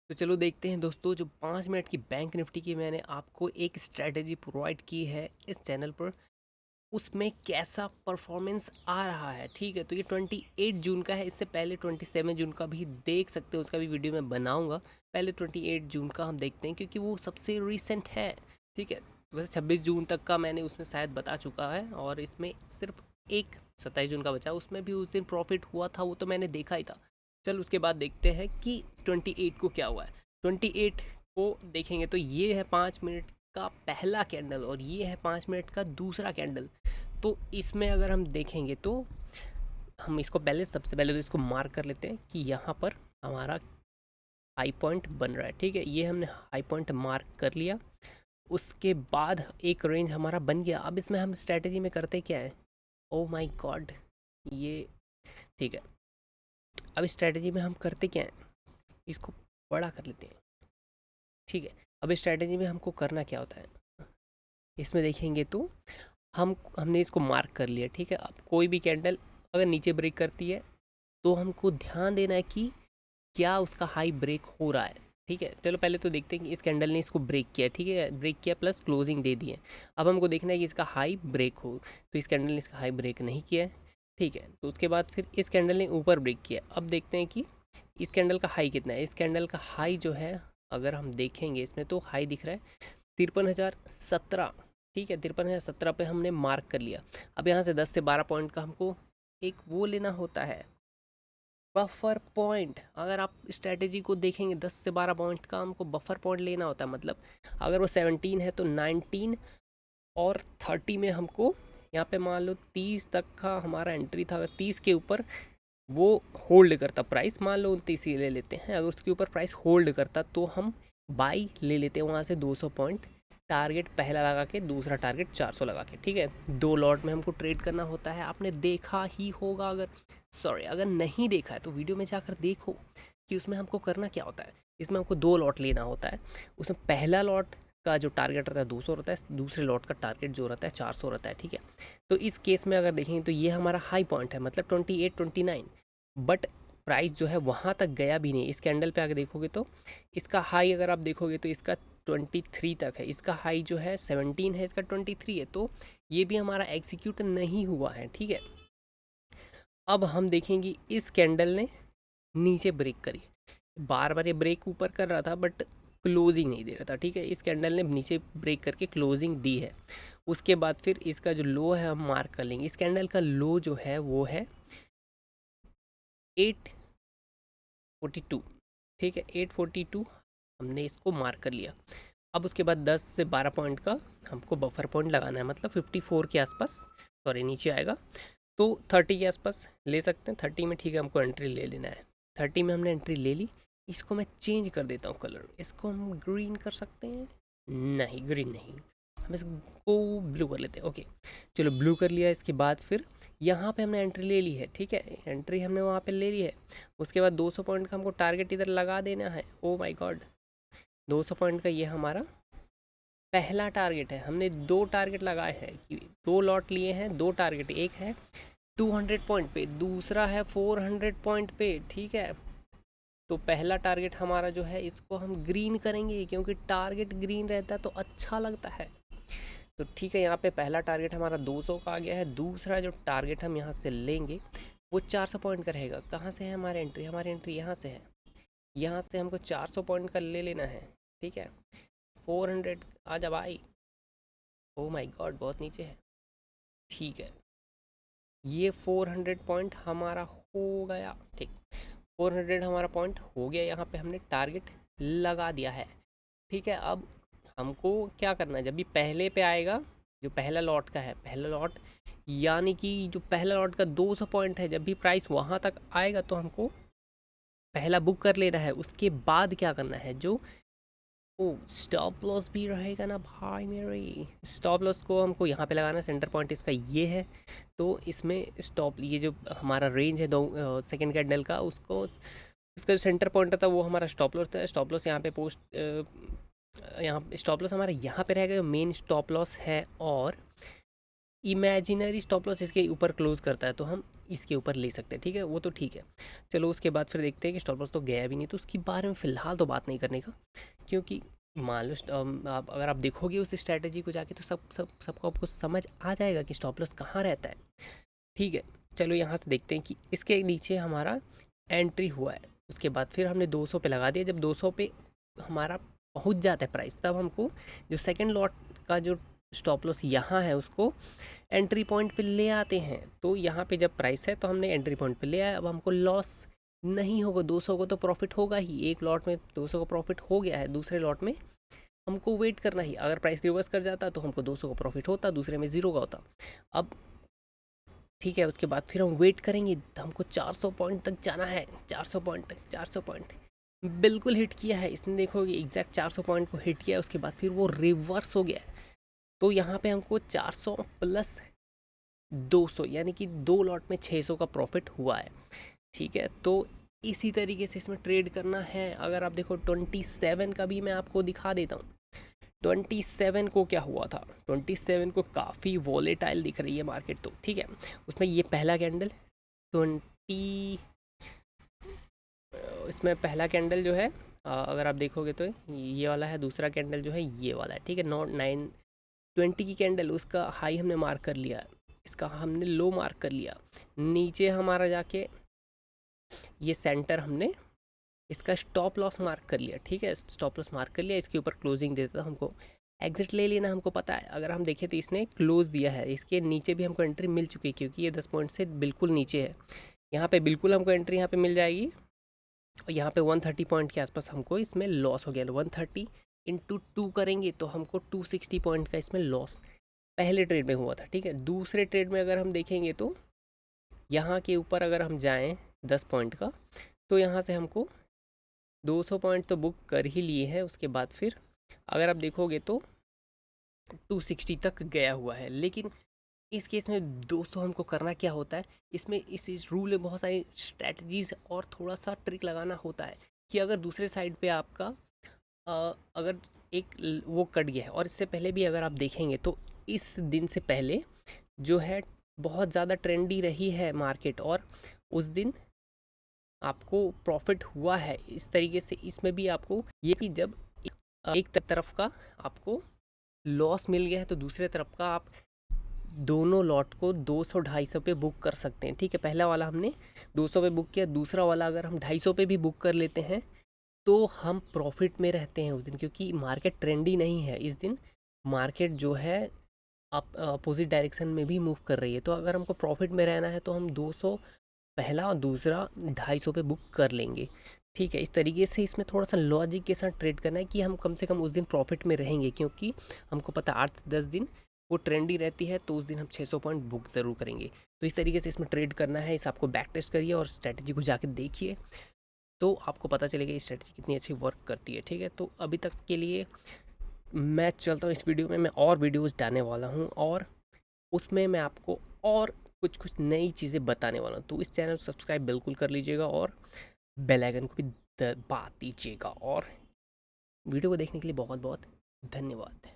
तो चलो देखते हैं दोस्तों, जो 5 मिनट की बैंक निफ्टी की मैंने आपको एक स्ट्रैटेजी प्रोवाइड की है इस चैनल पर, उसमें कैसा परफॉर्मेंस आ रहा है। ठीक है, तो ये 28 जून का है। इससे पहले 27 जून का भी देख सकते हो, उसका भी वीडियो मैं बनाऊंगा। पहले 28 जून का हम देखते हैं क्योंकि वो सबसे रिसेंट है। ठीक है, वैसे 26 जून तक का मैंने उसमें शायद बता चुका है, और इसमें सिर्फ एक 27 जून का बचा। उसमें भी उस दिन प्रॉफिट हुआ था, वो तो मैंने देखा ही था। चल उसके बाद देखते हैं कि 28 को क्या हुआ है। 28 को देखेंगे तो ये है 5 मिनट का पहला कैंडल, और ये है 5 मिनट का दूसरा कैंडल। तो इसमें अगर हम देखेंगे तो हम इसको पहले, सबसे पहले तो इसको मार्क कर लेते हैं कि यहाँ पर हमारा हाई पॉइंट बन रहा है। ठीक है, ये हमने हाई पॉइंट मार्क कर लिया। उसके बाद एक रेंज हमारा बन गया। अब इसमें हम स्ट्रैटेजी में करते क्या है, ओ माय गॉड, ये ठीक है। अब स्ट्रैटेजी में हम करते क्या है, इसको बड़ा कर लेते हैं। ठीक है, अब स्ट्रैटेजी में हमको करना क्या होता है, इसमें देखेंगे तो हमने इसको मार्क कर लिया। ठीक है, अब कोई भी कैंडल अगर नीचे ब्रेक करती है तो हमको ध्यान देना है कि क्या उसका हाई ब्रेक हो रहा है। ठीक है, चलो पहले तो देखते हैं कि इस कैंडल ने इसको ब्रेक किया। ठीक है, ब्रेक किया प्लस क्लोजिंग दे दी है। अब हमको देखना है कि इसका हाई ब्रेक हो, तो इस कैंडल ने इसका हाई ब्रेक नहीं किया है। ठीक है, तो उसके बाद फिर इस कैंडल ने ऊपर ब्रेक किया। अब देखते हैं कि इस कैंडल का हाई कितना है। इस कैंडल का हाई जो है, अगर हम देखेंगे इसमें तो हाई दिख रहा है 53,017। ठीक है, 53,017 पे हमने मार्क कर लिया। अब यहाँ से 10 से 12 पॉइंट का हमको एक वो लेना होता है, बफर पॉइंट। अगर आप स्ट्रैटेजी को देखेंगे, 10 से 12 पॉइंट का हमको बफर पॉइंट लेना होता है। मतलब अगर वो 17 है तो 19 और 30 में हमको, यहाँ पे मान लो 30 तक का हमारा एंट्री था। अगर 30 के ऊपर वो होल्ड करता प्राइस, मान लो 29 ही ले लेते हैं, अगर उसके ऊपर प्राइस होल्ड करता तो हम बाई ले लेते हैं वहाँ से 200 पॉइंट। टारगेट पहला लगा के, दूसरा टारगेट 400 लगा के। ठीक है, 2 लॉट में हमको ट्रेड करना होता है। आपने देखा ही होगा, अगर सॉरी अगर नहीं देखा है तो वीडियो में जाकर देखो कि उसमें हमको करना क्या होता है। इसमें हमको 2 लॉट लेना होता है। उसमें पहला लॉट का जो टारगेट रहता है 200 रहता है, दूसरे लॉट का टारगेट जो रहता है 400 रहता है। ठीक है, तो इस केस में अगर देखेंगे तो ये हमारा हाई पॉइंट है, मतलब 28-29। बट प्राइस जो है वहाँ तक गया भी नहीं। इस कैंडल पे अगर देखोगे तो इसका हाई अगर आप देखोगे तो इसका 23 तक है, इसका हाई जो है 17 है, इसका 23 है। तो ये भी हमारा एग्जीक्यूट नहीं हुआ है। ठीक है, अब हम देखेंगे इस कैंडल ने नीचे ब्रेक करी। बार बार ये ब्रेक ऊपर कर रहा था बट क्लोजिंग नहीं दे रहा था। ठीक है, इस कैंडल ने नीचे ब्रेक करके क्लोजिंग दी है। उसके बाद फिर इसका जो लो है हम मार्क कर लेंगे। इस कैंडल का लो जो है वो है 842। ठीक है, 842 हमने इसको मार्क कर लिया। अब उसके बाद 10 से 12 पॉइंट का हमको बफर पॉइंट लगाना है, मतलब 54 के आसपास, सॉरी नीचे आएगा तो 30 के आसपास ले सकते हैं। 30 में ठीक है, हमको एंट्री ले लेना है। 30 में हमने एंट्री ले ली। इसको मैं चेंज कर देता हूँ कलर, इसको हम ग्रीन कर सकते हैं। नहीं, ग्रीन नहीं, हम इसको ब्लू कर लेते हैं। ओके, चलो ब्लू कर लिया। इसके बाद फिर यहाँ पे हमने एंट्री ले ली है। ठीक है, एंट्री हमने वहाँ पे ले ली है। उसके बाद 200 पॉइंट का हमको टारगेट इधर लगा देना है। ओ माय गॉड, 200 पॉइंट का ये हमारा पहला टारगेट है। हमने 2 टारगेट लगाए हैं कि 2 लॉट लिए हैं, 2 टारगेट। एक है 200 पॉइंट पे, दूसरा है 400 पॉइंट पे। ठीक है, तो पहला टारगेट हमारा जो है इसको हम ग्रीन करेंगे, क्योंकि टारगेट ग्रीन रहता है तो अच्छा लगता है। तो ठीक है, यहाँ पे पहला टारगेट हमारा 200 का आ गया है। दूसरा जो टारगेट हम यहाँ से लेंगे वो 400 पॉइंट का रहेगा। कहाँ से है हमारी एंट्री, हमारी एंट्री यहाँ से है। यहाँ से हमको 400 पॉइंट का ले लेना है। ठीक है, 400 आ जा भाई। ओ माय गॉड, बहुत नीचे है। ठीक है, ये 400 पॉइंट हमारा हो गया। ठीक, 400 हमारा पॉइंट हो गया। यहाँ पे हमने टारगेट लगा दिया है। ठीक है, अब हमको क्या करना है, जब भी पहले पे आएगा, जो पहला लॉट का है, पहला लॉट यानी कि जो पहला लॉट का 200 पॉइंट है, जब भी प्राइस वहाँ तक आएगा तो हमको पहला बुक कर लेना है। उसके बाद क्या करना है, जो ओ स्टॉप लॉस भी रहेगा ना भाई मेरे। स्टॉप लॉस को हमको यहाँ पे लगाना है। सेंटर पॉइंट इसका ये है, तो इसमें स्टॉप, ये जो हमारा रेंज है 2 सेकेंड कैंडल का, उसको उसका जो सेंटर पॉइंट था वो हमारा स्टॉप लॉस था। स्टॉप लॉस यहाँ पे पोस्ट, यहाँ स्टॉप लॉस हमारा यहाँ पे रहेगा, जो मेन स्टॉप लॉस है। और इमेजिनरी स्टॉप लॉस इसके ऊपर क्लोज करता है तो हम इसके ऊपर ले सकते हैं, ठीक है, वो तो ठीक है। चलो उसके बाद फिर देखते हैं कि स्टॉप लॉस तो गया भी नहीं, तो उसके बारे में फ़िलहाल तो बात नहीं करने का, क्योंकि मान लो आप अगर आप देखोगे उस स्ट्रैटेजी को जाके तो सबको आपको समझ आ जाएगा कि स्टॉप लॉस कहाँ रहता है, ठीक है। चलो यहाँ से देखते हैं कि इसके नीचे हमारा एंट्री हुआ है, उसके बाद फिर हमने 200 पे लगा दिया। जब 200 पे हमारा पहुँच जाता है प्राइस, तब हमको जो सेकेंड लॉट का जो स्टॉप लॉस यहाँ है उसको एंट्री पॉइंट पे ले आते हैं। तो यहाँ पे जब प्राइस है तो हमने एंट्री पॉइंट पे ले आया, अब हमको लॉस नहीं होगा, 200 को तो प्रॉफिट होगा ही। एक लॉट में 200 का प्रॉफिट हो गया है, दूसरे लॉट में हमको वेट करना ही। अगर प्राइस रिवर्स कर जाता तो हमको 200 का प्रॉफिट होता, दूसरे में 0 का होता। अब ठीक है, उसके बाद फिर हम वेट करेंगे, हमको 400 पॉइंट तक जाना है, 400 पॉइंट तक, 400 पॉइंट बिल्कुल हिट किया है इसने, देखोगे एग्जैक्ट 400 पॉइंट को हिट किया है। उसके बाद फिर वो रिवर्स हो गया है, तो यहाँ पे हमको 400 प्लस 200 यानी कि 2 लॉट में 600 का प्रॉफिट हुआ है, ठीक है। तो इसी तरीके से इसमें ट्रेड करना है। अगर आप देखो 27 का भी मैं आपको दिखा देता हूँ। 27 को क्या हुआ था, 27 को काफ़ी वॉलेटाइल दिख रही है मार्केट, तो ठीक है। उसमें ये पहला कैंडल 20 इसमें पहला कैंडल जो है अगर आप देखोगे तो ये वाला है, दूसरा कैंडल जो है ये वाला है, ठीक है। 920 की कैंडल, उसका हाई हमने मार्क कर लिया, इसका हमने लो मार्क कर लिया। नीचे हमारा जाके ये सेंटर हमने इसका स्टॉप लॉस मार्क कर लिया, ठीक है, स्टॉप लॉस मार्क कर लिया। इसके ऊपर क्लोजिंग देता, हमको एग्जिट ले लेना, हमको पता है। अगर हम देखें तो इसने क्लोज दिया है, इसके नीचे भी हमको एंट्री मिल चुकी है, क्योंकि ये 10 पॉइंट से बिल्कुल नीचे है। यहाँ पे बिल्कुल हमको एंट्री यहाँ पे मिल जाएगी, और यहाँ पे 130 पॉइंट के आसपास हमको इसमें लॉस हो गया। 130 इंटू 2 करेंगे तो हमको 260 पॉइंट का इसमें लॉस पहले ट्रेड में हुआ था, ठीक है। दूसरे ट्रेड में अगर हम देखेंगे तो यहाँ के ऊपर अगर हम जाएं 10 पॉइंट का, तो यहाँ से हमको 200 पॉइंट तो बुक कर ही लिए हैं। उसके बाद फिर अगर आप देखोगे तो 260 तक गया हुआ है। लेकिन इस केस में दोस्तों हमको करना क्या होता है, इसमें इस रूल में बहुत सारी स्ट्रैटेजीज और थोड़ा सा ट्रिक लगाना होता है कि अगर दूसरे साइड पे आपका अगर एक वो कट गया है, और इससे पहले भी अगर आप देखेंगे तो इस दिन से पहले जो है बहुत ज़्यादा ट्रेंडी रही है मार्केट, और उस दिन आपको प्रॉफिट हुआ है। इस तरीके से इसमें भी आपको ये कि जब एक तरफ का आपको लॉस मिल गया है तो दूसरे तरफ का आप दोनों लॉट को 200-250 पे बुक कर सकते हैं, ठीक है। पहला वाला हमने 200 पे बुक किया, दूसरा वाला अगर हम 250 पे भी बुक कर लेते हैं तो हम प्रॉफिट में रहते हैं उस दिन, क्योंकि मार्केट ट्रेंडी नहीं है इस दिन। मार्केट जो है अपोजिट डायरेक्शन में भी मूव कर रही है, तो अगर हमको प्रॉफिट में रहना है तो हम 200 पहला और दूसरा 250 पे बुक कर लेंगे, ठीक है। इस तरीके से इसमें थोड़ा सा लॉजिक के साथ ट्रेड करना है कि हम कम से कम उस दिन प्रॉफिट में रहेंगे, क्योंकि हमको पता 8-10 दिन वो ट्रेंडी रहती है, तो उस दिन हम 600 पॉइंट बुक ज़रूर करेंगे। तो इस तरीके से इसमें ट्रेड करना है। इस आपको बैक टेस्ट करिए और स्ट्रैटेजी को जाके देखिए, तो आपको पता चलेगा ये स्ट्रैटेजी कितनी अच्छी वर्क करती है, ठीक है। तो अभी तक के लिए मैं चलता हूँ। इस वीडियो में मैं और वीडियोज़ डालने वाला हूँ, और उसमें मैं आपको और कुछ कुछ नई चीज़ें बताने वाला हूँ। तो इस चैनल को सब्सक्राइब बिल्कुल कर लीजिएगा, और बेल आइकन को भी दबा दीजिएगा। और वीडियो को देखने के लिए बहुत बहुत धन्यवाद।